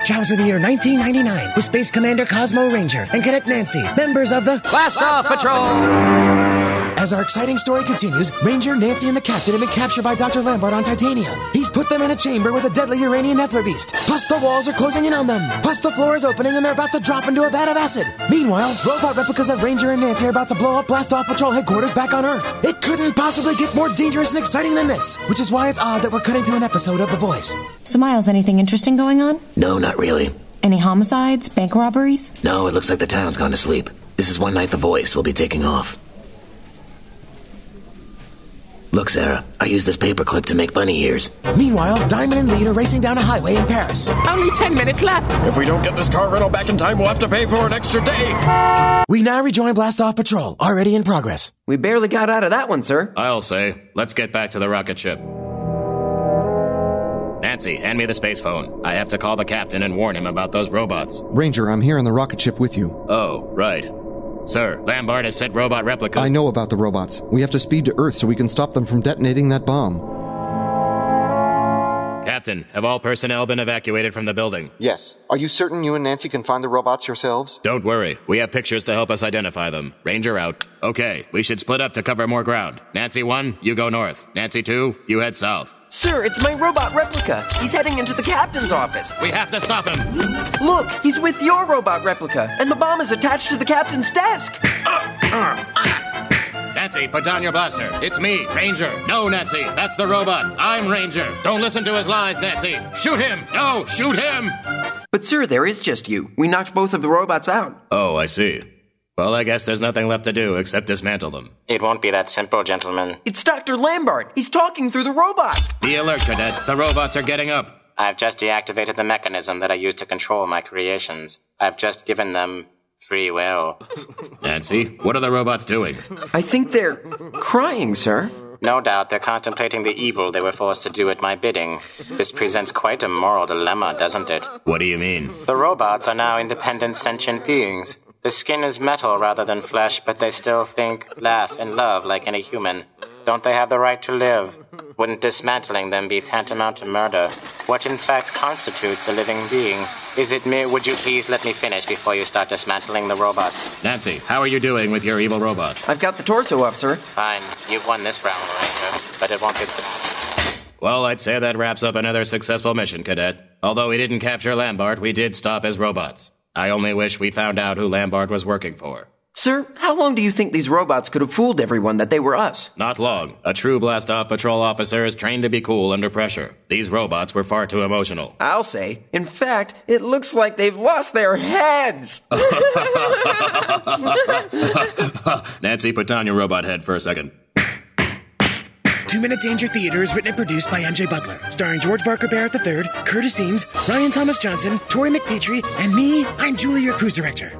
travels to the year 1999 with Space Commander Cosmo Ranger and Cadet Nancy, members of the Blast Off Patrol! As our exciting story continues, Ranger, Nancy, and the Captain have been captured by Dr. Lambert on Titania. He's put them in a chamber with a deadly Uranian Nephler beast. Plus, the walls are closing in on them. Plus, the floor is opening and they're about to drop into a vat of acid. Meanwhile, robot replicas of Ranger and Nancy are about to blow up Blast Off Patrol headquarters back on Earth. It couldn't possibly get more dangerous and exciting than this, which is why it's odd that we're cutting to an episode of The Voice. So, Miles, anything interesting going on? No, not really. Any homicides? Bank robberies? No, it looks like the town's gone to sleep. This is one night The Voice will be taking off. Look, Sarah, I used this paperclip to make bunny ears. Meanwhile, Diamond and Lead are racing down a highway in Paris. Only 10 minutes left. If we don't get this car rental back in time, we'll have to pay for an extra day. We now rejoin Blast Off Patrol, already in progress. We barely got out of that one, sir. I'll say, let's get back to the rocket ship. Nancy, hand me the space phone. I have to call the captain and warn him about those robots. Ranger, I'm here on the rocket ship with you. Oh, right. Sir, Lambert has sent robot replicas. I know about the robots. We have to speed to Earth so we can stop them from detonating that bomb. Captain, have all personnel been evacuated from the building? Yes. Are you certain you and Nancy can find the robots yourselves? Don't worry. We have pictures to help us identify them. Ranger out. Okay, we should split up to cover more ground. Nancy 1, you go north. Nancy 2, you head south. Sir, it's my robot replica. He's heading into the captain's office. We have to stop him. Look, he's with your robot replica, and the bomb is attached to the captain's desk. Nancy, put down your blaster. It's me, Ranger. No, Nancy, that's the robot. I'm Ranger. Don't listen to his lies, Nancy. Shoot him. No, shoot him. But sir, there is just you. We knocked both of the robots out. Oh, I see. Well, I guess there's nothing left to do except dismantle them. It won't be that simple, gentlemen. It's Dr. Lambert. He's talking through the robots. Be alert, Cadet. The robots are getting up. I've just deactivated the mechanism that I use to control my creations. I've just given them free will. Nancy, what are the robots doing? I think they're crying, sir. No doubt they're contemplating the evil they were forced to do at my bidding. This presents quite a moral dilemma, doesn't it? What do you mean? The robots are now independent sentient beings. The skin is metal rather than flesh, but they still think, laugh, and love like any human. Don't they have the right to live? Wouldn't dismantling them be tantamount to murder? What in fact constitutes a living being? Is it me? Would you please let me finish before you start dismantling the robots? Nancy, how are you doing with your evil robot? I've got the torso up, sir. Fine. You've won this round, Ranger, but it won't be... Well, I'd say that wraps up another successful mission, Cadet. Although we didn't capture Lambert, we did stop his robots. I only wish we found out who Lambert was working for. Sir, how long do you think these robots could have fooled everyone that they were us? Not long. A true Blast Off Patrol officer is trained to be cool under pressure. These robots were far too emotional. I'll say. In fact, it looks like they've lost their heads. Nancy, put down your robot head for a second. 2 Minute Danger Theater is written and produced by M.J. Butler, starring George Barker Barrett III, Curtis Eames, Ryan Thomas Johnson, Tori McPetrie, and me, I'm Julie, your cruise director.